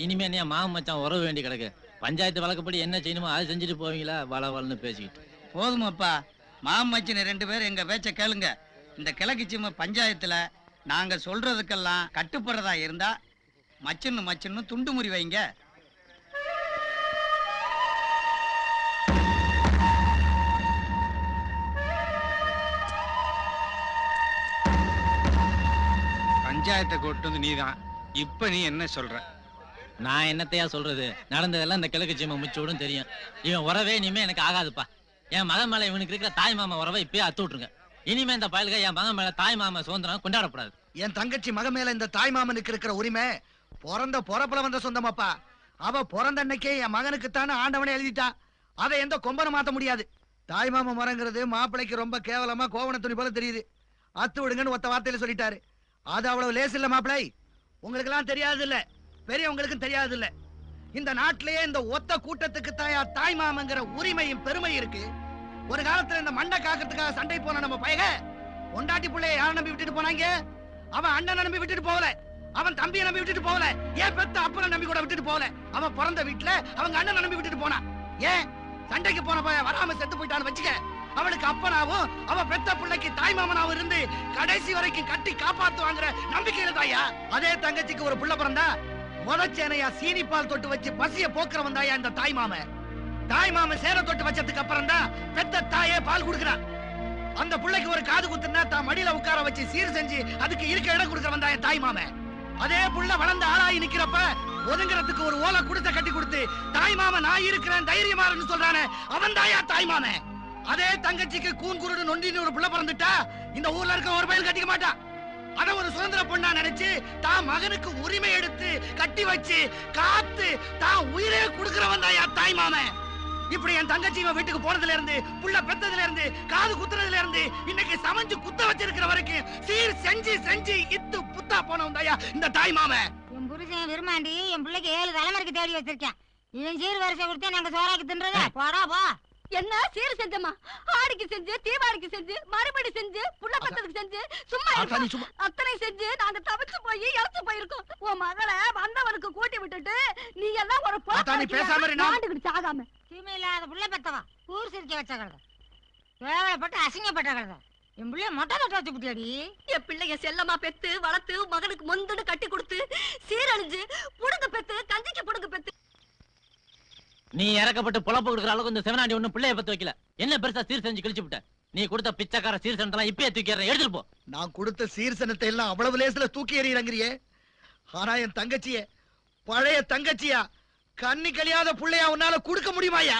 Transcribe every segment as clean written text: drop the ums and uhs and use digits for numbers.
இனிமே என்ன மாமன் மச்சான் உறவு வேண்டி கிடக்கு. பஞ்சாயத்து வழக்கப்படி என்ன செய்யணுமோ அதை செஞ்சுட்டு போவீங்களா? வளவல்னு பேசிக்கிட்டு. போதுமாப்பா, மாமன் மச்சின 2 பேரும் எங்க பேச்ச கேளுங்க. இந்த கிழக்கு சீமை பஞ்சாயத்துல நாங்க சொல்றதுக்கெல்லாம் கட்டுப்படுறதா இருந்தா மச்சின்னு துண்டு முறி வைங்க. பஞ்சாயத்தை கொண்டு நீதான். இப்ப நீ என்ன சொல்ற? நான் என்னத்தையா சொல்றது? நடந்ததெல்லாம் இந்த கிழக்கு சீமை முச்சோடும் தெரியும். இவன் உறவே இனிமே எனக்கு ஆகாதுப்பா. என் மகன் மேல இவனுக்கு இருக்கிற தாய் மாமா உறவை இப்பயே அத்து விட்டுருங்க. இனிமே இந்த பயலுக என் மகன் மேல தாய் மாமா சுதந்திரம் கொண்டாடப்படாது. என் தங்கச்சி மகன் மேல இந்த தாய் மாமனுக்கு இருக்கிற உரிமை பிறந்த பொறப்புல வந்த சொந்தமாப்பா. அவ பிறந்த அன்னைக்கே என் மகனுக்குத்தானே ஆண்டவனே எழுதிட்டா. அதை எந்த கொம்பனும் மாத்த முடியாது. தாய் மாமா முறைங்கிறது மாப்பிள்ளைக்கு ரொம்ப கேவலமா கோவண துணி போல தெரியுது. அத்து விடுங்கன்னு ஒத்த வார்த்தையில சொல்லிட்டாரு. அது அவ்வளவு லேசு இல்ல மாப்பிள்ளை. உங்களுக்கு எல்லாம் தெரியாது இல்ல, பெரியவங்களுக்கும் தெரியாது இல்ல. இந்த நாட்டிலேயே இந்த ஒத்த கூட்டத்துக்கு தாய் மாமங்கிற உரிமையும் பெருமை இருக்கு. ஒரு காலத்துல இந்த மண்டை காக்கிறதுக்காக சண்டை போன நம்ம பையக பொண்டாட்டி பிள்ளைய யாரை நம்பி விட்டுட்டு போனாங்க? அவன் அண்ணனை நம்பி விட்டுட்டு போகல, அவன் தம்பியை நம்பி விட்டுட்டு போகல, ஏன் பெத்த அப்பனை நம்பி கூட விட்டுட்டு போகல. அவன் பிறந்த வீட்டுல அவங்க அண்ணனை நம்பி விட்டுட்டு போனான். ஏன் சண்டைக்கு போன பையன் வராம செத்து போயிட்டான்னு வச்சுக்க, அவளுக்கு அப்பனாவும் அவ பெத்த பிள்ளைக்கு தாய் மாமனாவும் இருந்து கடைசி வரைக்கும் கட்டி காப்பாத்துவாங்கிற நம்பிக்கையில தாயா. அதே தங்கச்சிக்கு ஒரு புள்ள பிறந்தா முதச்சேனையா சீனிப்பால் தொட்டு வச்சு பசிய போக்குறவன் தாயா இந்த தாய் மாமன். தாய் மாமன் சேர தொட்டு வச்சதுக்கு அப்புறம் தான் பெத்த தாயே பால் கொடுக்கிறான். அந்த பிள்ளைக்கு ஒரு காது குத்துனா தான் மடியில உட்கார வச்சு சீர் செஞ்சு அதுக்கு இருக்க இடம் கொடுக்கிறவன் தான் தாய் மாமன். அதே புள்ள வளர்ந்து ஆளாகி நிக்கிறப்ப ஒதுங்கிறதுக்கு ஒரு ஓலை குடிசை கட்டி கொடுத்து தாய் மாமன் நான் இருக்கிறேன் தைரியமாறன்னு சொல்றானே அவன் தாயா தாய் மாமன். அதே தங்கச்சிக்கு கூன் குருடு நொண்டின்னு ஒரு புள்ள பிறந்துட்டா இந்த ஊர்ல இருக்க ஒரு பையன் கட்டிக்க மாட்டான். அத ஒரு சுதந்திர பொண்ணா நினைச்சு தான் மகனுக்கு உரிமை எடுத்து கட்டி வச்சு காத்து தான் உயிரே கொடுக்கிறவன் தாயா தாய் மாமன். இப்படி என் தங்கச்சி வீட்டுக்கு போனதுல இருந்து புள்ள பெத்ததுல இருந்து காது குத்துறதுல இருந்து இன்னைக்கு சமைஞ்சு குத்த வச்சிருக்கிற வரைக்கும் சீர் செஞ்சு செஞ்சு இத்து புத்தா போனவன் தாயா இந்த தாய் மாமன். என் புருஷன் விரும்மாண்டி என் பிள்ளைக்கு 7 தலைமுறைக்கு தேடி வச்சிருக்கேன். இவன் சீர் வரிசை கொடுத்தா நாங்க சோறாக்கி தின்றதா? போடா போ. என்ன சீர் செஞ்சமா? ஆடிக்கு செஞ்சு, தீபாவளிக்கு செஞ்சு, மறுபடி செஞ்சு, புள்ள பத்ததுக்கு செஞ்சு, சும்மா அத்தனை செஞ்சு நாங்க தவிச்சு போய் இறந்து போயிருக்கோம். உன் மகளை வந்தவனுக்கு கூட்டி விட்டுட்டு நீ எல்லாம் ஒரு போட்டு ஆகாம தீமை இல்லாத புள்ள பெத்தவா ஊர் சிரிக்க வச்ச கழுத, கேவலப்பட்டு அசிங்கப்பட்ட கழுத. என் பிள்ளைய மொட்டை தொட்ட வச்சு புட்டியாடி. என் பிள்ளைய செல்லமா பெத்து வளர்த்து மகனுக்கு மொந்துன்னு கட்டி கொடுத்து சீரழிஞ்சு புடுங்க பெத்து கஞ்சிக்கு புடுங்க பெத்து நீ இறக்கப்பட்டு பொழப்பு கொடுக்குற அளவுக்கு இந்த சிவனாண்டி ஒண்ணு பிள்ளைய பத்து வைக்கல. என்ன பெருசா சீர் செஞ்சு கிழிச்சு விட்ட? நீ கொடுத்த பிச்சைக்கார சீர்சனத்தெல்லாம் இப்பயே தூக்கி எடுத்துட்டு போ. நான் கொடுத்த சீர்சனத்தை எல்லாம் அவ்வளவு லேசுல தூக்கி எறியறங்கறியே. ஆனா என் தங்கச்சிய பழைய தங்கச்சியா கண்ணி கழியாத புள்ளையா உன்னால கொடுக்க முடியுமாயா?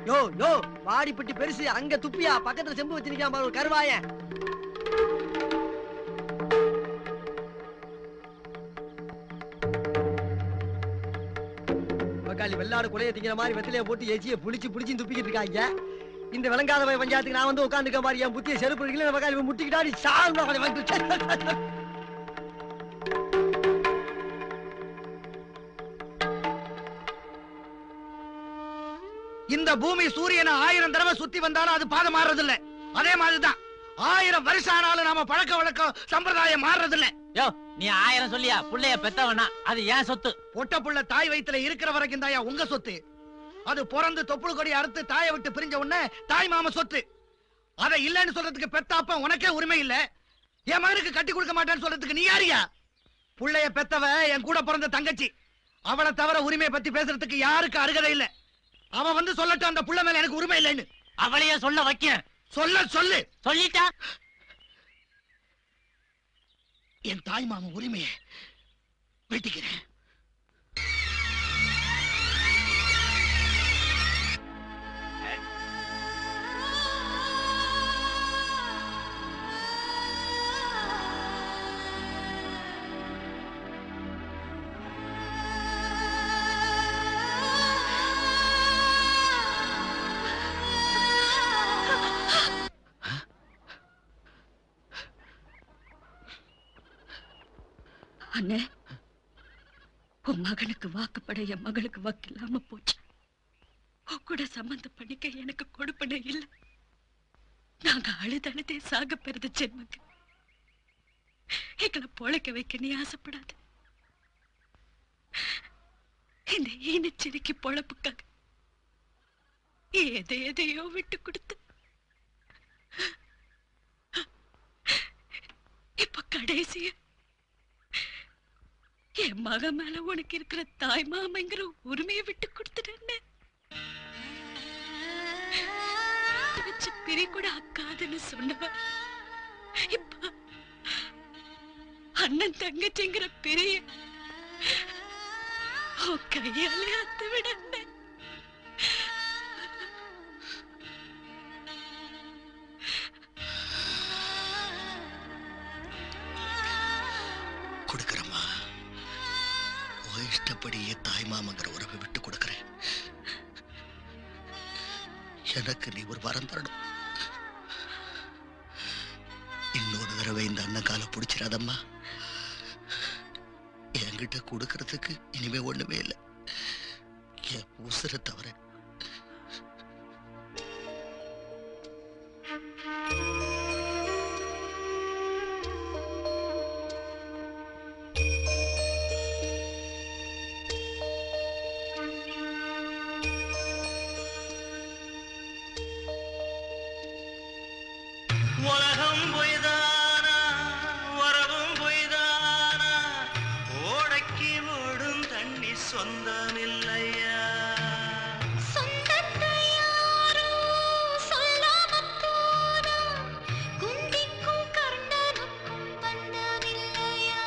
யோ யோ வாடிப்பட்டி பெருசு அங்க துப்பியா பக்கத்துல செம்பு வச்சிருக்கான் பாரு ஒரு கருவாயன். பக்காளி வெள்ளாடு குலைய திங்கிற மாதிரி வெத்திலைய போட்டு ஏச்சியை புளிச்சு புளிச்சு துப்பிக்கிட்டு இருக்காங்க. இந்த விளங்காத பஞ்சாயத்துக்கு நான் வந்து உட்காந்துக்க மாதிரி என் புத்திய செருப்பு இருக்கல பக்காளி முட்டிக்கிட்டாடி சால் வந்து இந்த பூமி சூரியனை 1000 தடவை சுத்தி வந்தாலும் அது பாதை மாறுறது இல்ல. அதே மாதிரிதான் 1000 வருஷம் ஆனாலும் நாம பழக்க வழக்கம் சம்பிரதாயம் மாறுறது இல்ல. யோ நீ 1000 சொல்லியா புள்ளைய பெத்தவனா? அது ஏன் சொத்து. பொட்ட புள்ள தாய் வயித்துல இருக்கிற வரைக்கும் தாயா உங்க சொத்து. அது பிறந்து தொப்புள் கொடி அறுத்து தாயை விட்டு பிரிஞ்ச உடனே தாய் மாம சொத்து. அதை இல்லன்னு சொல்றதுக்கு பெத்தாப்ப உனக்கே உரிமை இல்ல. என் மகனுக்கு கட்டி கொடுக்க மாட்டேன்னு சொல்றதுக்கு நீ யாரியா? புள்ளைய பெத்தவ என் கூட பிறந்த தங்கச்சி. அவளை தவிர உரிமையை பத்தி பேசுறதுக்கு யாருக்கு அருகதை இல்ல. அவன் வந்து சொல்லட்டும் அந்த புள்ள மேல எனக்கு உரிமை இல்லைன்னு. அவளையே சொல்ல வைக்க சொல்லு சொல்லிட்டா என் தாய் மாமன் உரிமையை வெட்டிக்கிறேன். அண்ணே, உன் மகனுக்கு வாக்குப்பட என் மகளுக்கு வாக்கு இல்லாம போச்சு. கூட சம்பந்தம் பண்ணிக்க எனக்கு கொடுப்பனே இல்ல. நாங்க அழுதழுதே சாக பெறுத ஜென்மங்க. எங்களை பொழைக்க வைக்க நீ ஆசைப்படாத. இந்த ஈனச்சிரிக்கு பொழப்புக்காக எதையோ விட்டு கொடுத்து இப்ப கடைசிய என் மக மேல உனக்கு இருக்கிற தாய் மாமங்கிற உரிமையை விட்டு கொடுத்துட்டேன்னு வச்சு பிரி கூட அக்காதுன்னு சொன்னவ இப்ப அண்ணன் தங்கச்சிங்கிற பெரிய கையாலே அத்து விட கொடுக்கிறம்மா. இஷ்டப்படியே தாய் மாமங்கிற உறவை விட்டு கொடுக்கிறேன். எனக்கு நீ ஒரு வரம் தரணும். இன்னொரு தடவை இந்த அண்ணன் காலை பிடிச்சிடாதம்மா. என்கிட்ட கொடுக்கறதுக்கு இனிமே ஒண்ணுமே இல்லை, என் உசுரை தவிர. உலகம் பொய்தானா, உறவும் பொய்தானா, ஓடைக்கு ஓடும் தண்ணி சொந்தமில்லையா? சொந்தத்தை யாரோ சொல்லாம போனா, குந்திக்கும் கர்ணனுக்கும் பந்தமில்லையா?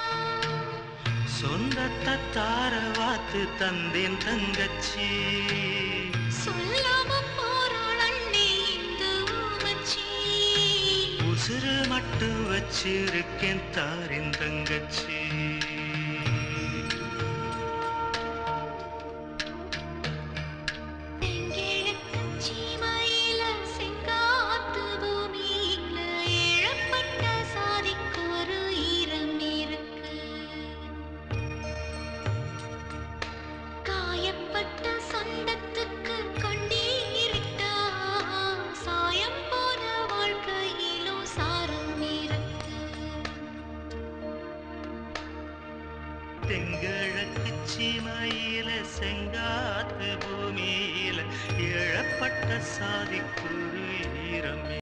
சொந்தத்தை தார வாத்து தந்தேன் தங்கச்சி, சொல்லாம போறாள் அண்ணே இந்த ஊமச்சி. உசுறு மட்டும் வச்சிருக்கேன் தாரின் தங்கச்சி. சீமையில செங்காத்து பூமியில இழப்பட்ட சாதிக்கு ஒரு ஈரம் இருக்கு. காயப்பட்ட சொந்தத்துக்கு கண்ணீரிட்டா சாயம் போன வாழ்க்கையிலும் சாரம் இருக்கு. தெங்கிழக்கு சீமையில செங்காத்து பூமியில இழப்பட்ட சாதிக்கு ஈரம்